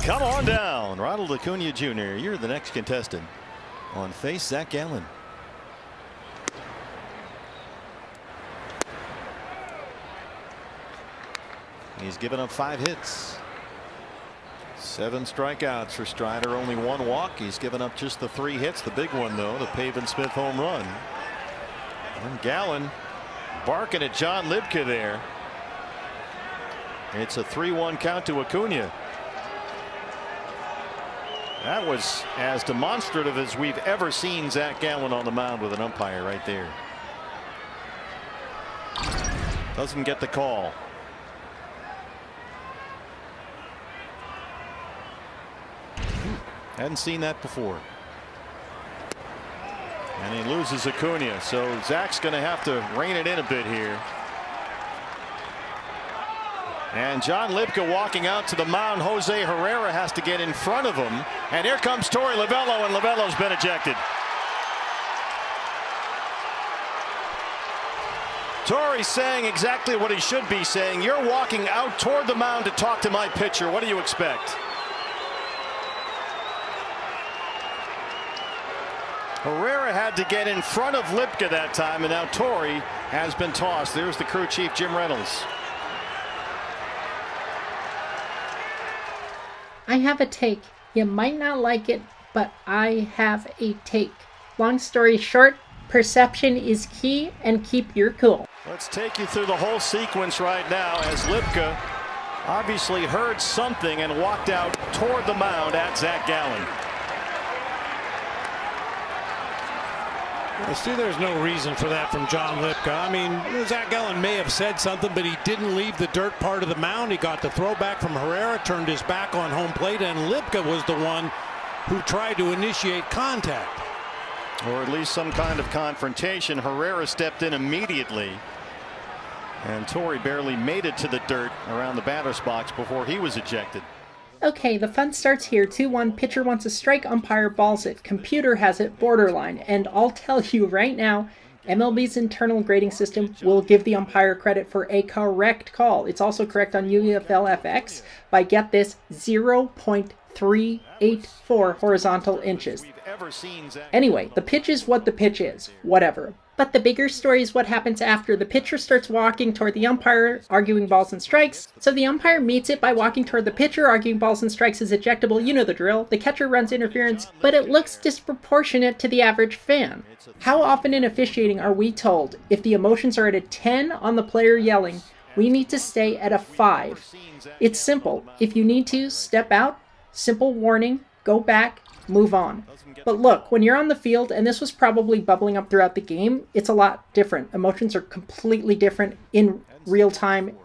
Come on down, Ronald Acuna Jr. You're the next contestant on Face Zach Gallen. He's given up 5 hits. 7 strikeouts for Strider, only 1 walk. He's given up just the 3 hits. The big one, though, the Pavin Smith home run. And Gallen barking at John Libka there. It's a 3-1 count to Acuna. That was as demonstrative as we've ever seen Zach Gallen on the mound with an umpire right there. Doesn't get the call. Hadn't seen that before. And he loses Acuna, so Zach's going to have to rein it in a bit here. And John Libka walking out to the mound. Jose Herrera has to get in front of him. And here comes Torey Lovullo, and Lovullo's been ejected. Torey saying exactly what he should be saying. You're walking out toward the mound to talk to my pitcher. What do you expect? Herrera had to get in front of Libka that time, and now Torey has been tossed. There's the crew chief, Jim Reynolds. I have a take. You might not like it, but I have a take. Long story short, perception is key, and keep your cool. Let's take you through the whole sequence right now as Libka obviously heard something and walked out toward the mound at Zach Gallen. I see there's no reason for that from John Libka. I mean, Zach Gallen may have said something, but he didn't leave the dirt part of the mound. He got the throwback from Herrera, turned his back on home plate, and Libka was the one who tried to initiate contact. Or at least some kind of confrontation. Herrera stepped in immediately, and Torey barely made it to the dirt around the batter's box before he was ejected. Okay, the fun starts here. 2-1, pitcher wants a strike, umpire balls it. Computer has it borderline. And I'll tell you right now, MLB's internal grading system will give the umpire credit for a correct call. It's also correct on UFLFX by, get this, 0.384 horizontal inches. Anyway, the pitch is what the pitch is. Whatever. But the bigger story is what happens after. The pitcher starts walking toward the umpire, arguing balls and strikes. So the umpire meets it by walking toward the pitcher, arguing balls and strikes is ejectable. You know the drill. The catcher runs interference, but it looks disproportionate to the average fan. How often in officiating are we told, if the emotions are at a 10 on the player yelling, we need to stay at a 5? It's simple. If you need to, step out, simple warning, go back, move on. But look, when you're on the field, and this was probably bubbling up throughout the game, it's a lot different. Emotions are completely different in real time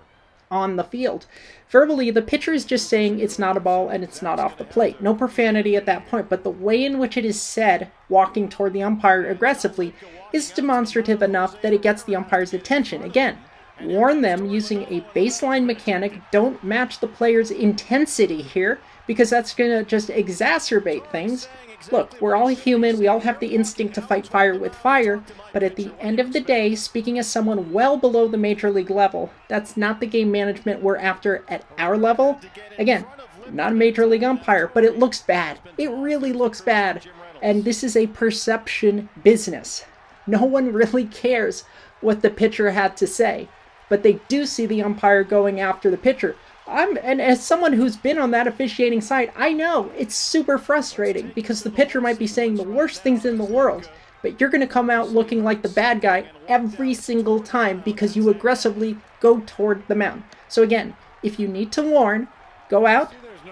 on the field. Verbally, the pitcher is just saying it's not a ball and it's not off the plate. No profanity at that point, but the way in which it is said, walking toward the umpire aggressively, is demonstrative enough that it gets the umpire's attention. Again, warn them using a baseline mechanic. Don't match the player's intensity here, because that's going to just exacerbate things. Look, we're all human. We all have the instinct to fight fire with fire. But at the end of the day, speaking as someone well below the major league level, that's not the game management we're after at our level. Again, not a major league umpire, but it looks bad. It really looks bad. And this is a perception business. No one really cares what the pitcher had to say. But they do see the umpire going after the pitcher. And as someone who's been on that officiating side, I know it's super frustrating because the pitcher might be saying the worst things in the world, but you're going to come out looking like the bad guy every single time because you aggressively go toward the mound. So again, if you need to warn, go out,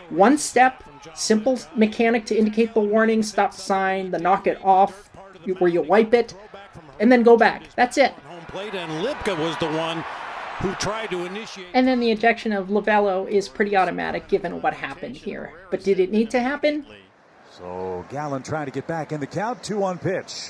one step, simple mechanic to indicate the warning, stop sign, the knock it off, where you wipe it, and then go back. That's it. Home plate, and Libka was the one who tried to initiate. And then the ejection of Lovullo is pretty automatic given what happened here. But did it need to happen? So Gallen trying to get back in the count. 2-1 pitch.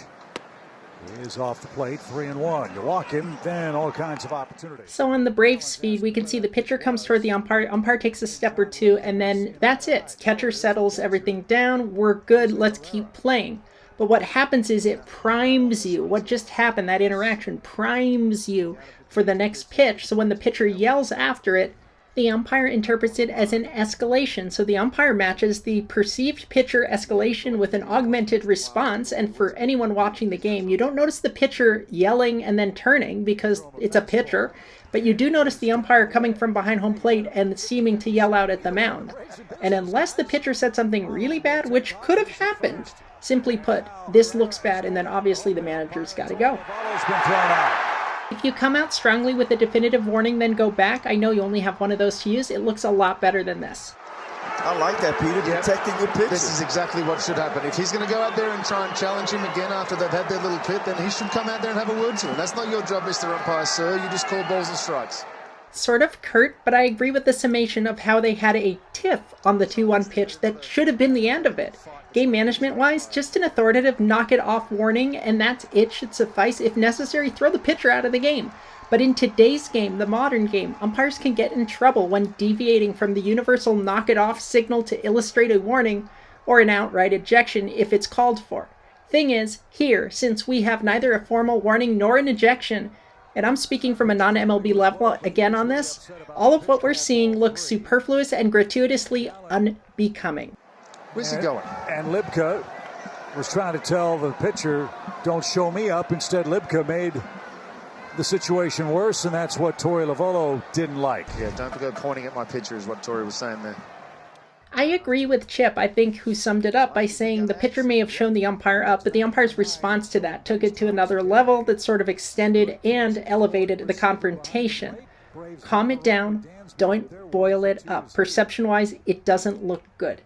He is off the plate, 3-1. You walk him, then all kinds of opportunities. So on the Braves feed, we can see the pitcher comes toward the umpire. Umpire takes a step or two, and then that's it. Catcher settles everything down. We're good. Let's keep playing. But what happens is it primes you. What just happened, that interaction, primes you for the next pitch. So when the pitcher yells after it, The umpire interprets it as an escalation, so the umpire matches the perceived pitcher escalation with an augmented response, and for anyone watching the game, you don't notice the pitcher yelling and then turning because it's a pitcher, but you do notice the umpire coming from behind home plate and seeming to yell out at the mound. And unless the pitcher said something really bad, which could have happened, simply put, this looks bad, and then obviously the manager's got to go. If you come out strongly with a definitive warning, then go back. I know you only have one of those to use. It looks a lot better than this. I like that, Peter, protecting your pitcher. This is exactly what should happen. If he's going to go out there and try and challenge him again after they've had their little pit, then he should come out there and have a word to him. That's not your job, Mr. Umpire, sir. You just call balls and strikes. Sort of curt, but I agree with the summation of how they had a tiff on the 2-1 pitch that should have been the end of it. Game management-wise, just an authoritative knock-it-off warning, and that's it should suffice. If necessary, throw the pitcher out of the game. But in today's game, the modern game, umpires can get in trouble when deviating from the universal knock-it-off signal to illustrate a warning or an outright ejection if it's called for. Thing is, here, since we have neither a formal warning nor an ejection, and I'm speaking from a non-MLB level again on this, all of what we're seeing looks superfluous and gratuitously unbecoming. Where's he going? And Libka was trying to tell the pitcher, don't show me up. Instead, Libka made the situation worse, and that's what Torey Lovullo didn't like. Yeah, don't go pointing at my pitcher is what Torey was saying there. I agree with Chip, I think, who summed it up by saying the pitcher may have shown the umpire up, but the umpire's response to that took it to another level that sort of extended and elevated the confrontation. Calm it down, don't boil it up. Perception-wise, it doesn't look good.